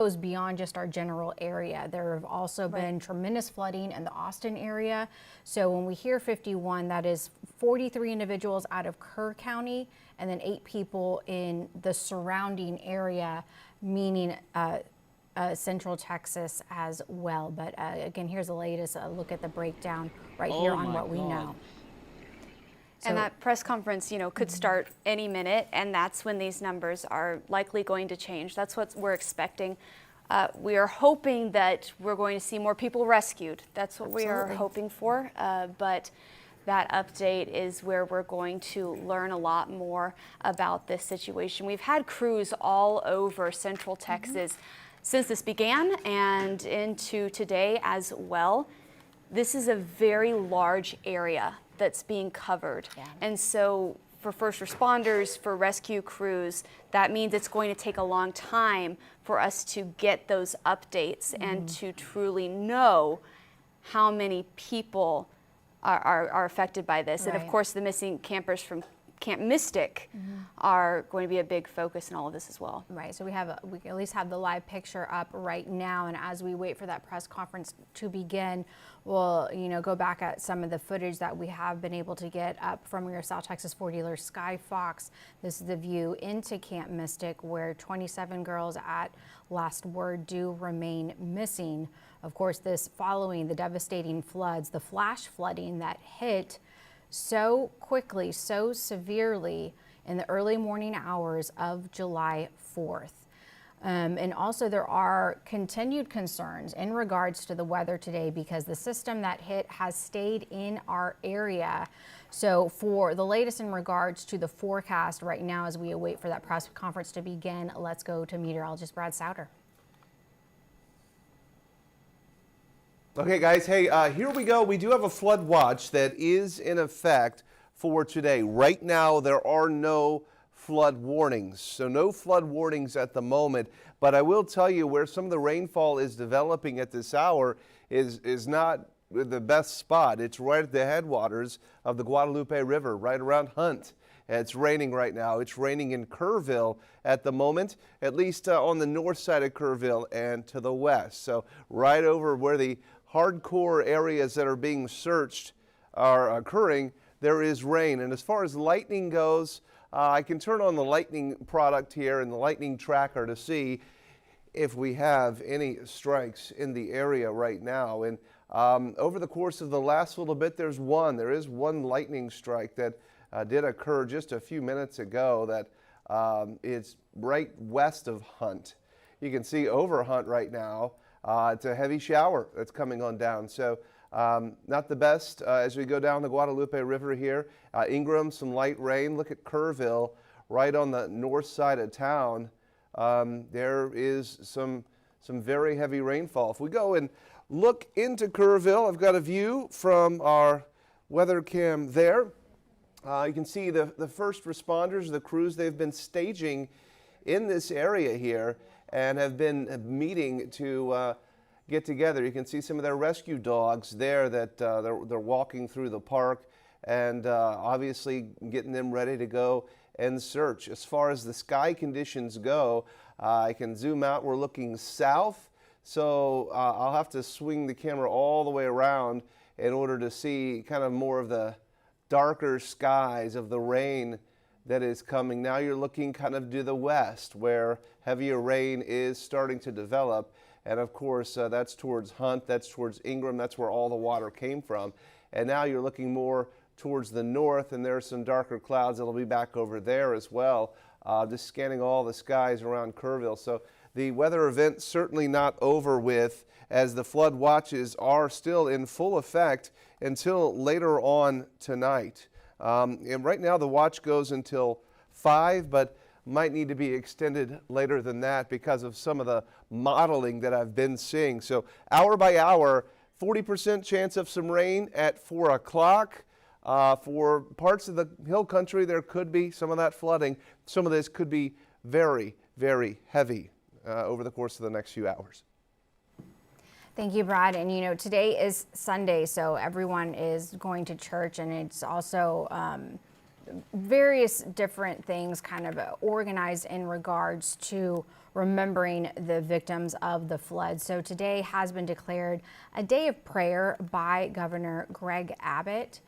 goes beyond just our general area. There have also been tremendous flooding in the Austin area. So when we hear 51, that is 43 individuals out of Kerr County and then 8 people in the surrounding area, meaning Central Texas as well. But again, here's the latest look at the breakdown right here on what we know. And that press conference, could start any minute, and that's when these numbers are likely going to change. That's what we're expecting. We are hoping that we're going to see more people rescued. That's what we are hoping for. But that update is where we're going to learn a lot more about this situation. We've had crews all over Central Texas since this began and into today as well. This is a very large area that's being covered. And so for first responders, for rescue crews, that means it's going to take a long time for us to get those updates and to truly know how many people are affected by this. And of course, the missing campers from Camp Mystic are going to be a big focus in all of this as well. Right, so we at least have the live picture up right now, and as we wait for that press conference to begin, we'll go back at some of the footage that we have been able to get up from your South Texas Ford dealer Sky Fox. This is the view into Camp Mystic, where 27 girls at last word do remain missing. Of course, this following the devastating floods, the flash flooding that hit so quickly, so severely in the early morning hours of July 4th. And also there are continued concerns in regards to the weather today because the system that hit has stayed in our area. So for the latest in regards to the forecast right now as we await for that press conference to begin, let's go to meteorologist Brad Souter. Okay, guys, hey, here we go. We do have a flood watch that is in effect for today. Right now, there are no flood warnings, so no flood warnings at the moment. But I will tell you where some of the rainfall is developing at this hour is not the best spot. It's right at the headwaters of the Guadalupe River, right around Hunt. It's raining right now. It's raining in Kerrville at the moment, at least on the north side of Kerrville and to the west. So right over where the hardcore areas that are being searched are occurring, there is rain. And as far as lightning goes, I can turn on the lightning product here and the lightning tracker to see if we have any strikes in the area right now. And over the course of the last little bit, there is one lightning strike that did occur just a few minutes ago that is right west of Hunt. You can see over Hunt right now. It's a heavy shower that's coming on down. So not the best as we go down the Guadalupe River here. Ingram, some light rain. Look at Kerrville right on the north side of town. There is some very heavy rainfall. If we go and look into Kerrville, I've got a view from our weather cam there. You can see the first responders, the crews they've been staging in this area here and have been meeting to get together. You can see some of their rescue dogs there that they're walking through the park and obviously getting them ready to go and search. As far as the sky conditions go, I can zoom out. We're looking south, so I'll have to swing the camera all the way around in order to see kind of more of the darker skies of the rain that is coming. Now you're looking kind of to the west where heavier rain is starting to develop. And of course, that's towards Hunt, that's towards Ingram, that's where all the water came from. And now you're looking more towards the north, and there are some darker clouds that'll be back over there as well. Just scanning all the skies around Kerrville. So the weather event certainly not over with, as the flood watches are still in full effect until later on tonight. And right now the watch goes until 5, but might need to be extended later than that because of some of the modeling that I've been seeing. So hour by hour, 40% chance of some rain at 4 o'clock. For parts of the hill country, there could be some of that flooding. Some of this could be very, very heavy over the course of the next few hours. Thank you, Brad. And today is Sunday, so everyone is going to church, and it's also various different things kind of organized in regards to remembering the victims of the flood. So today has been declared a day of prayer by Governor Greg Abbott.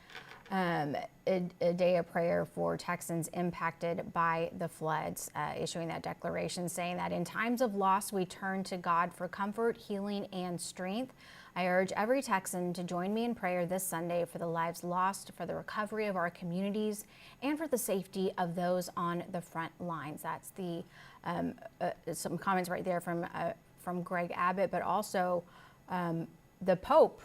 A day of prayer for Texans impacted by the floods, issuing that declaration saying that in times of loss, we turn to God for comfort, healing, and strength. I urge every Texan to join me in prayer this Sunday for the lives lost, for the recovery of our communities, and for the safety of those on the front lines. That's the some comments right there from Greg Abbott, but also the Pope.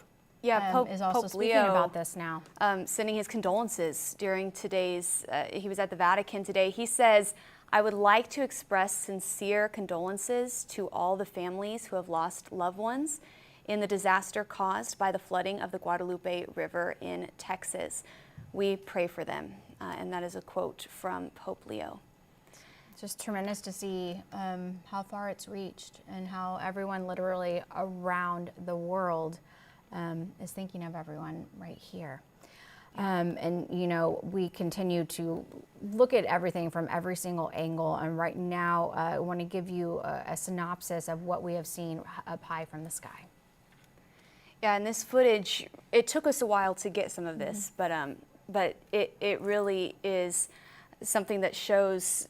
Pope is also Pope speaking Leo, about this now. Sending his condolences during today's, he was at the Vatican today. He says, I would like to express sincere condolences to all the families who have lost loved ones in the disaster caused by the flooding of the Guadalupe River in Texas. We pray for them. And that is a quote from Pope Leo. It's just tremendous to see how far it's reached and how everyone literally around the world is thinking of everyone right here. And, you know, we continue to look at everything from every single angle. And right now, I want to give you a synopsis of what we have seen up high from the sky. Yeah, and this footage, it took us a while to get some of this, but it really is something that shows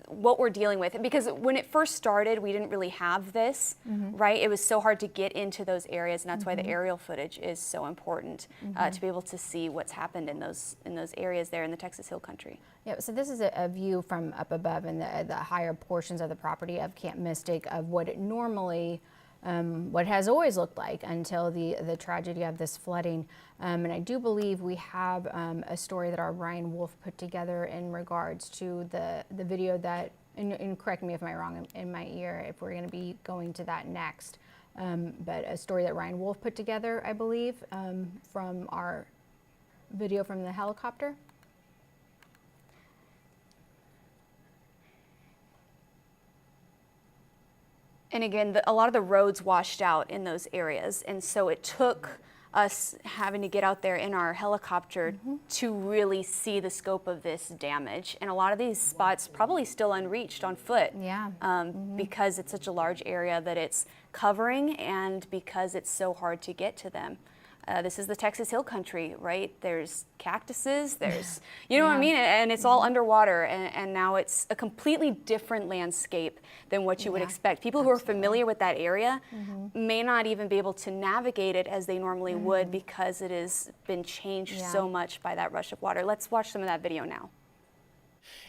what we're dealing with. Because when it first started, we didn't really have this, right? It was so hard to get into those areas, and that's why the aerial footage is so important to be able to see what's happened in those areas there in the Texas Hill Country. Yeah, so this is a view from up above in the higher portions of the property of Camp Mystic of what it normally, what has always looked like until the tragedy of this flooding. And I do believe we have a story that our Ryan Wolf put together in regards to the video that, and correct me if I'm wrong in my ear, if we're going to be going to that next. But a story that Ryan Wolf put together, I believe, from our video from the helicopter. And again, a lot of the roads washed out in those areas, and so it took us having to get out there in our helicopter to really see the scope of this damage. And a lot of these spots probably still unreached on foot. Yeah. Because it's such a large area that it's covering and because it's so hard to get to them. This is the Texas Hill Country, right? There's cactuses, there's, you know what I mean? And it's all underwater, and now it's a completely different landscape than what you would expect. People who are familiar with that area may not even be able to navigate it as they normally would because it has been changed so much by that rush of water. Let's watch some of that video now.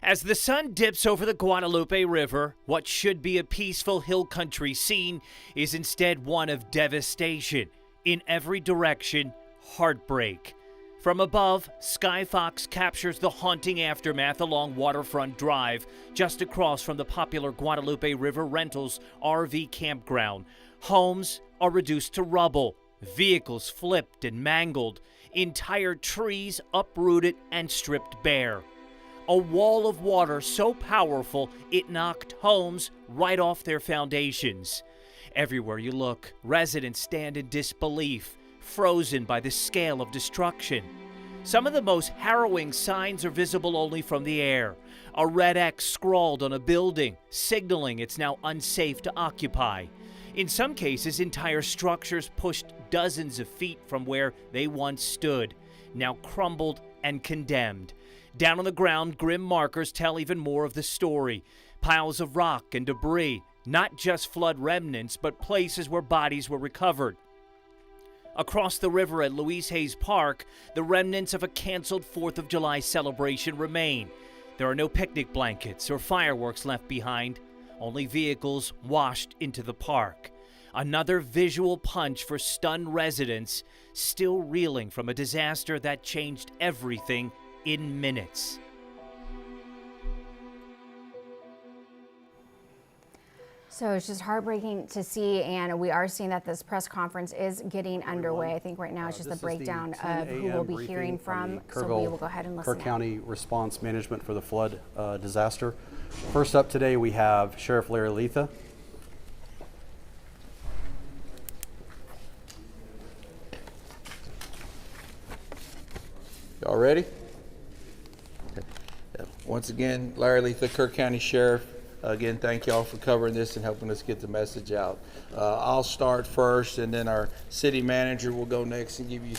As the sun dips over the Guadalupe River, what should be a peaceful hill country scene is instead one of devastation. In every direction, heartbreak. From above, Skyfox captures the haunting aftermath along Waterfront Drive, just across from the popular Guadalupe River Rentals RV campground. Homes are reduced to rubble, vehicles flipped and mangled, entire trees uprooted and stripped bare. A wall of water so powerful it knocked homes right off their foundations. Everywhere you look, residents stand in disbelief, frozen by the scale of destruction. Some of the most harrowing signs are visible only from the air. A red X scrawled on a building, signaling it's now unsafe to occupy. In some cases, entire structures pushed dozens of feet from where they once stood, now crumbled and condemned. Down on the ground, grim markers tell even more of the story. Piles of rock and debris, not just flood remnants, but places where bodies were recovered. Across the river at Louise Hayes Park, the remnants of a canceled 4th of July celebration remain. There are no picnic blankets or fireworks left behind, only vehicles washed into the park. Another visual punch for stunned residents, still reeling from a disaster that changed everything in minutes. So it's just heartbreaking to see, and we are seeing that this press conference is getting underway. I think right now it's just a breakdown of who we'll be hearing from. So we will go ahead and listen. Kerr County Response Management for the flood disaster. First up today, we have Sheriff Larry Letha. Y'all ready? Okay. Once again, Larry Letha, Kerr County Sheriff. Again, thank y'all for covering this and helping us get the message out. I'll start first, and then our city manager will go next and give you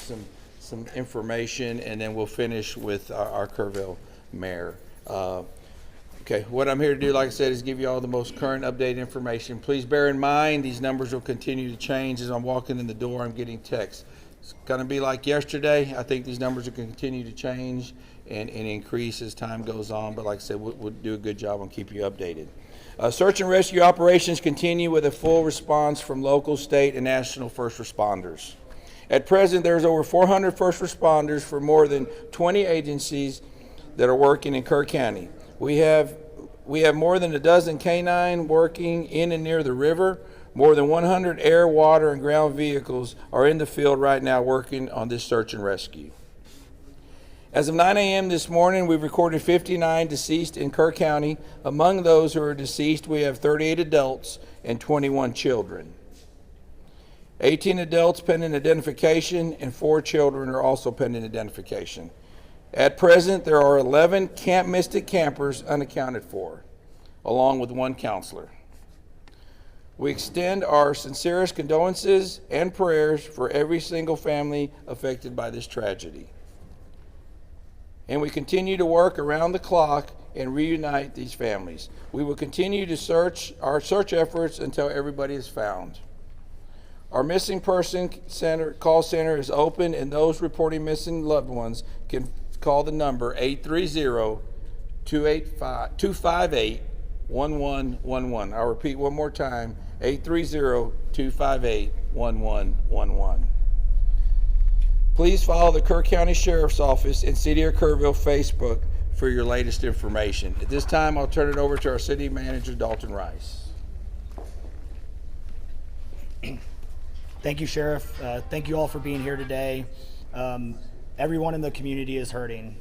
some information, and then we'll finish with our Kerrville mayor. Okay, what I'm here to do, like I said, is give you all the most current updated information. Please bear in mind these numbers will continue to change. As I'm walking in the door, I'm getting texts. It's going to be like yesterday. I think these numbers are going to continue to change and increase as time goes on. But like I said, we'll do a good job on keeping you updated. Search and rescue operations continue with a full response from local, state, and national first responders. At present, there's over 400 first responders for more than 20 agencies that are working in Kerr County. We have more than a dozen canine working in and near the river. More than 100 air, water, and ground vehicles are in the field right now working on this search and rescue. As of 9 a.m. this morning, we've recorded 59 deceased in Kerr County. Among those who are deceased, we have 38 adults and 21 children. 18 adults pending identification, and 4 children are also pending identification. At present, there are 11 Camp Mystic campers unaccounted for, along with 1 counselor. We extend our sincerest condolences and prayers for every single family affected by this tragedy. And we continue to work around the clock and reunite these families. We will continue to our search efforts until everybody is found. Our missing person call center is open, and those reporting missing loved ones can call the number 830-258-1111. I'll repeat one more time, 830-258-1111. Please follow the Kerr County Sheriff's Office and City of Kerrville Facebook for your latest information. At this time, I'll turn it over to our City Manager, Dalton Rice. Thank you, Sheriff. Thank you all for being here today. Everyone in the community is hurting,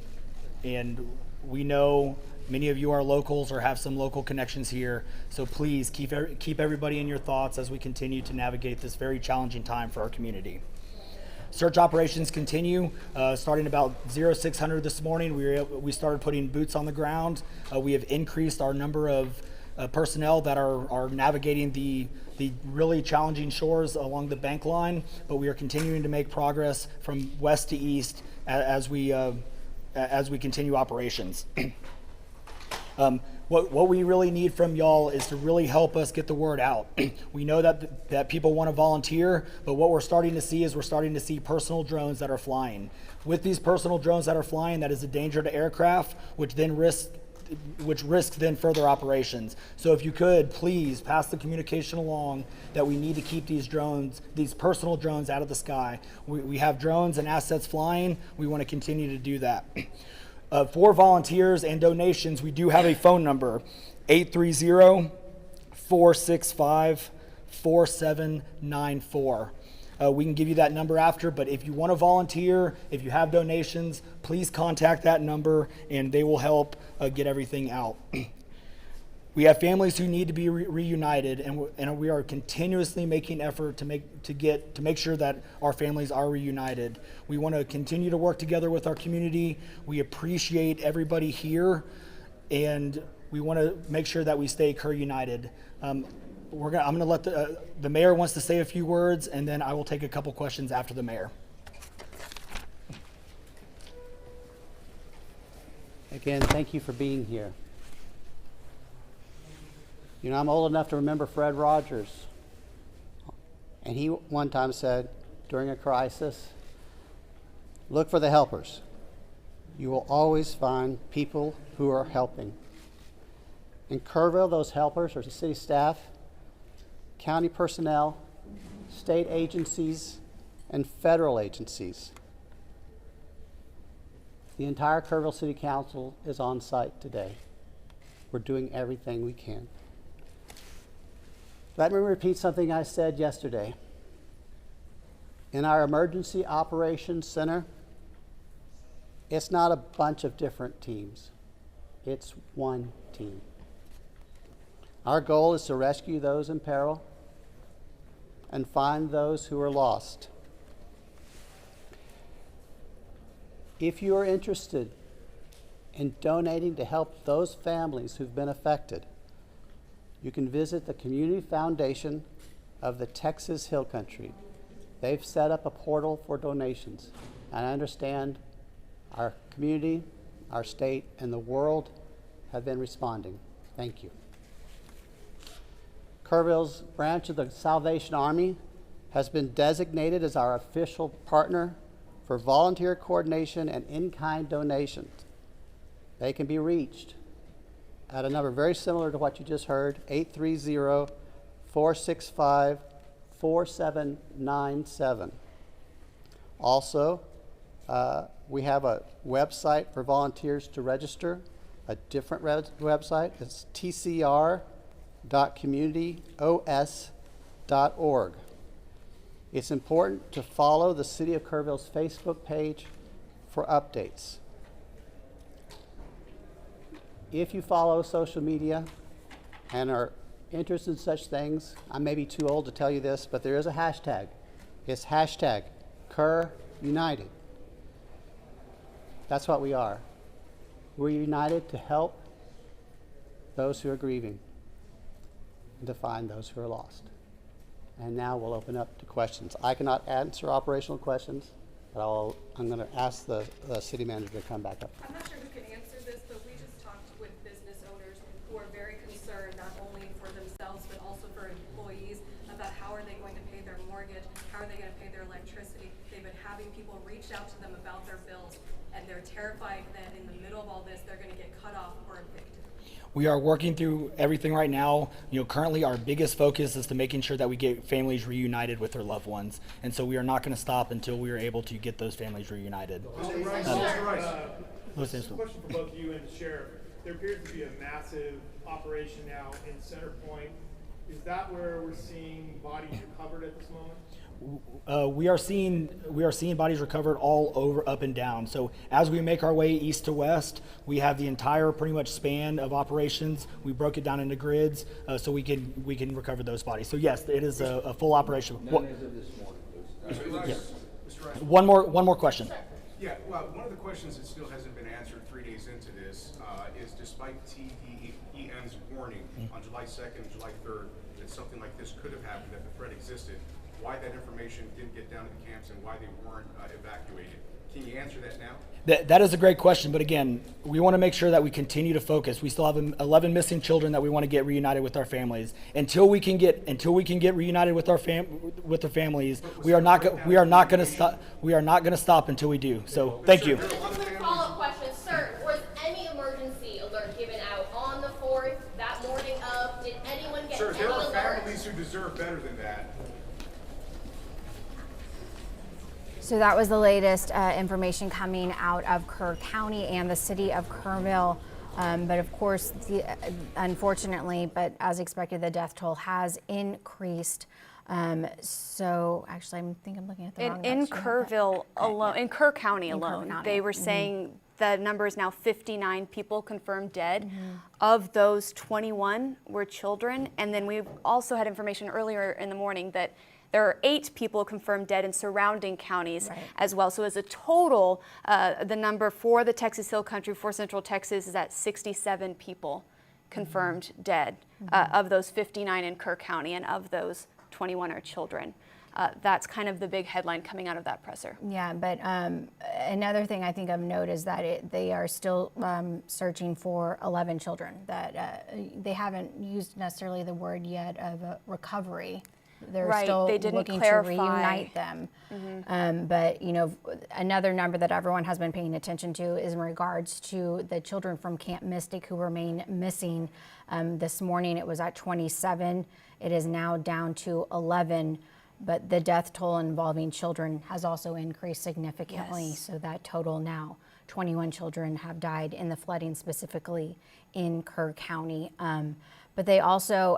and we know many of you are locals or have some local connections here, so please keep everybody in your thoughts as we continue to navigate this very challenging time for our community. Search operations continue. Starting about 0600 this morning, we started putting boots on the ground. We have increased our number of personnel that are navigating the really challenging shores along the bank line, but we are continuing to make progress from west to east as we continue operations. What we really need from y'all is to really help us get the word out. We know that people want to volunteer, but what we're starting to see is personal drones that are flying. With these personal drones that are flying, that is a danger to aircraft, which risks then further operations. So if you could, please pass the communication along that we need to keep these personal drones out of the sky. We have drones and assets flying. We want to continue to do that. For volunteers and donations, we do have a phone number, 830-465-4794. We can give you that number after, but if you want to volunteer, if you have donations, please contact that number and they will help get everything out. We have families who need to be reunited, and we are continuously making effort to make sure that our families are reunited. We want to continue to work together with our community. We appreciate everybody here, and we want to make sure that we stay Kerr united. I'm going to let the mayor wants to say a few words, and then I will take a couple questions after the mayor. Again, thank you for being here. You know, I'm old enough to remember Fred Rogers, and he one time said during a crisis, look for the helpers. You will always find people who are helping. In Kerrville, those helpers are the city staff, county personnel, state agencies, and federal agencies. The entire Kerrville City Council is on site today. We're doing everything we can. Let me repeat something I said yesterday. In our Emergency Operations Center, it's not a bunch of different teams. It's one team. Our goal is to rescue those in peril and find those who are lost. If you are interested in donating to help those families who've been affected, you can visit the Community Foundation of the Texas Hill Country. They've set up a portal for donations, and I understand our community, our state, and the world have been responding. Thank you. Kerrville's branch of the Salvation Army has been designated as our official partner for volunteer coordination and in-kind donations. They can be reached at a number very similar to what you just heard, 830-465-4797. Also, we have a website for volunteers to register, a different website. It's tcr.communityos.org. It's important to follow the City of Kerrville's Facebook page for updates. If you follow social media and are interested in such things, I may be too old to tell you this, but there is a hashtag. It's hashtag KerrUnited. That's what we are. We're united to help those who are grieving and to find those who are lost. And now we'll open up to questions. I cannot answer operational questions, but I'm going to ask the city manager to come back up. I'm not sure who can answer this, but we just talked with business owners who are very concerned not only for themselves but also for employees about how are they going to pay their mortgage, how are they going to pay their electricity. They've been having people reach out to them about their bills, and they're terrified that in the middle of all this they're going to get cut off or evicted. We are working through everything right now. Currently our biggest focus is to making sure that we get families reunited with their loved ones. And so we are not going to stop until we are able to get those families reunited. Mr. Rice, question for both you and the sheriff. There appears to be a massive operation now in Center Point. Is that where we're seeing bodies recovered at this moment? We are seeing bodies recovered all over, up and down. So as we make our way east to west, we have the entire pretty much span of operations. We broke it down into grids so we can recover those bodies. So yes, it is a full operation. None as of this morning, please. Mr. Rice, One more question. Yeah, well, one of the questions that still hasn't been answered 3 days into this is despite TDEM's warning on July 2nd, July 3rd, that something like this could have happened, that the threat existed, why that information didn't get down to the camps and why they weren't evacuated. Can you answer that now? That is a great question, but again, we want to make sure that we continue to focus. We still have 11 missing children that we want to get reunited with our families. Until we can get reunited with our families, we are not going to stop until we do. So thank you. Just a quick follow-up question, sir. Was any emergency alert given out on the 4th that morning of? Did anyone get Sir, any there are alert? families who deserve better than that. So that was the latest information coming out of Kerr County and the city of Kerrville. But of course, unfortunately, but as expected, the death toll has increased. So actually, I think I'm looking at the wrong In notes. Kerrville alone, in Kerr County alone, County. they were saying the number is now 59 people confirmed dead. Of those, 21 were children. And then we've also had information earlier in the morning that there are 8 people confirmed dead in surrounding counties as well. So as a total, the number for the Texas Hill Country, for Central Texas, is at 67 people confirmed dead. Of those, 59 in Kerr County, and of those, 21 are children. That's kind of the big headline coming out of that presser. Yeah, but another thing I think of note is that they are still searching for 11 children. That they haven't used necessarily the word yet of recovery. They're still they didn't looking clarify. to reunite them. But another number that everyone has been paying attention to is in regards to the children from Camp Mystic who remain missing. This morning it was at 27. It is now down to 11. But the death toll involving children has also increased significantly. Yes. So that total now, 21 children have died in the flooding, specifically in Kerr County. But they also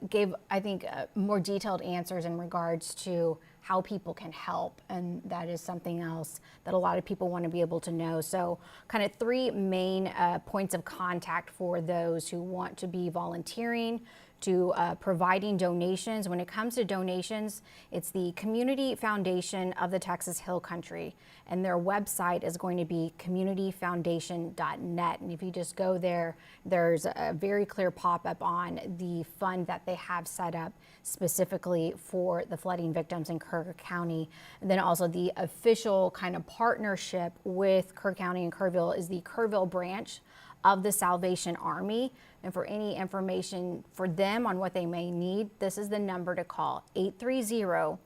gave, I think, more detailed answers in regards to how people can help, and that is something else that a lot of people want to be able to know. So kind of three main points of contact for those who want to be volunteering, to providing donations. When it comes to donations, it's the Community Foundation of the Texas Hill Country, and their website is going to be communityfoundation.net. And if you just go there, there's a very clear pop-up on the fund that they have set up specifically for the flooding victims in Kerr County. And then also the official kind of partnership with Kerr County and Kerrville is the Kerrville branch of the Salvation Army. And for any information for them on what they may need, this is the number to call, 830-465-4797.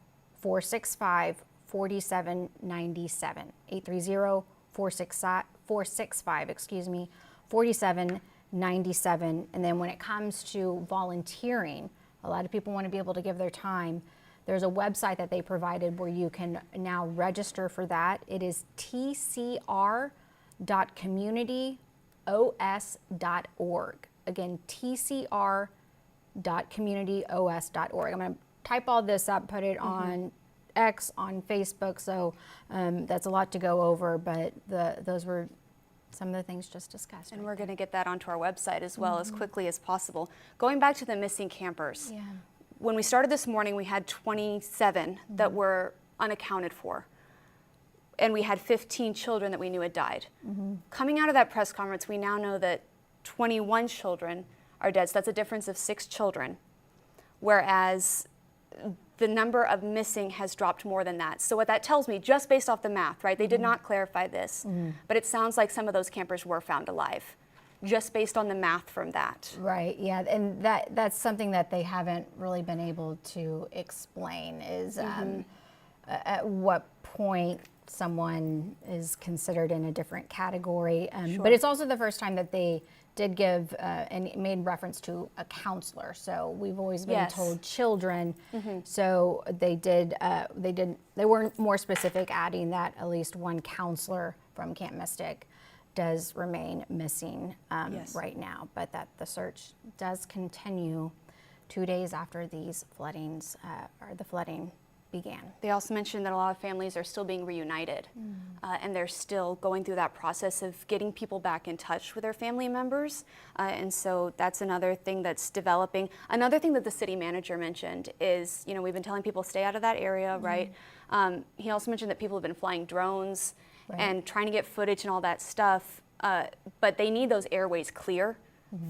830-465, 4797. And then when it comes to volunteering, a lot of people want to be able to give their time. There's a website that they provided where you can now register for that. It is tcr.communityos.org. Again, tcr.communityos.org. I'm going to type all this up, put it on X, on Facebook, so that's a lot to go over, but those were some of the things just discussed. And we're going to get that onto our website as well as quickly as possible. Going back to the missing campers, when we started this morning, we had 27 that were unaccounted for. And we had 15 children that we knew had died. Coming out of that press conference, we now know that 21 children are dead. So that's a difference of 6 children, whereas the number of missing has dropped more than that. So what that tells me, just based off the math, right? They did not clarify this, but it sounds like some of those campers were found alive, just based on the math from that. Right, yeah, and that's something that they haven't really been able to explain is at what point someone is considered in a different category. But it's also the first time that they did give and made reference to a counselor. So we've always been told children. So they were more specific, adding that at least one counselor from Camp Mystic does remain missing right now, but that the search does continue 2 days after these floodings or the flooding began. They also mentioned that a lot of families are still being reunited and they're still going through that process of getting people back in touch with their family members. And so that's another thing that's developing. Another thing that the city manager mentioned is, you know, we've been telling people stay out of that area, right? He also mentioned that people have been flying drones and trying to get footage and all that stuff, but they need those airways clear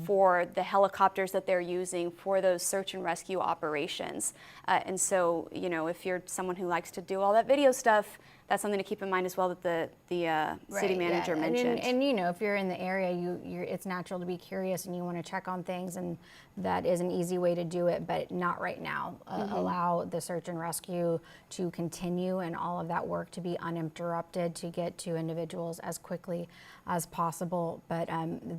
for the helicopters that they're using for those search and rescue operations. And so, you know, if you're someone who likes to do all that video stuff, that's something to keep in mind as well that the city manager mentioned. And you know, if you're in the area, it's natural to be curious and you want to check on things, and that is an easy way to do it, but not right now. Allow the search and rescue to continue and all of that work to be uninterrupted to get to individuals as quickly as possible. But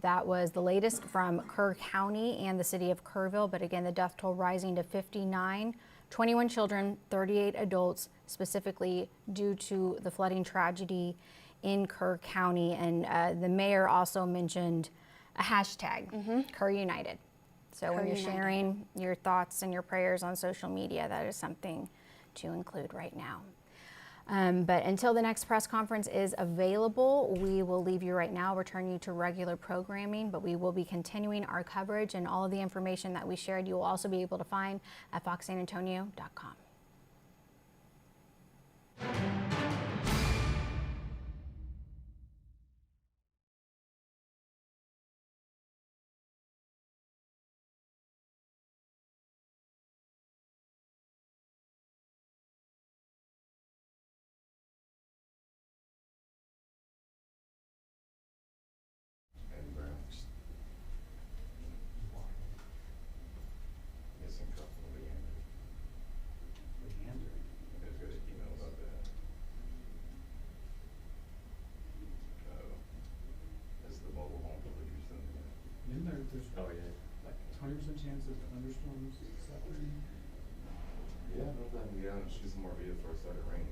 that was the latest from Kerr County and the city of Kerrville. But again, the death toll rising to 59. 21 children, 38 adults, specifically due to the flooding tragedy in Kerr County. And the mayor also mentioned a hashtag, Kerr United. So when you're sharing your thoughts and your prayers on social media, that is something to include right now. But until the next press conference is available, we will leave you right now, return you to regular programming, but we will be continuing our coverage, and all of the information that we shared you will also be able to find at foxsanantonio.com. There's probably like 20% chance of thunderstorms suffering. Yeah, no, then we got to shoot some more videos before it started raining.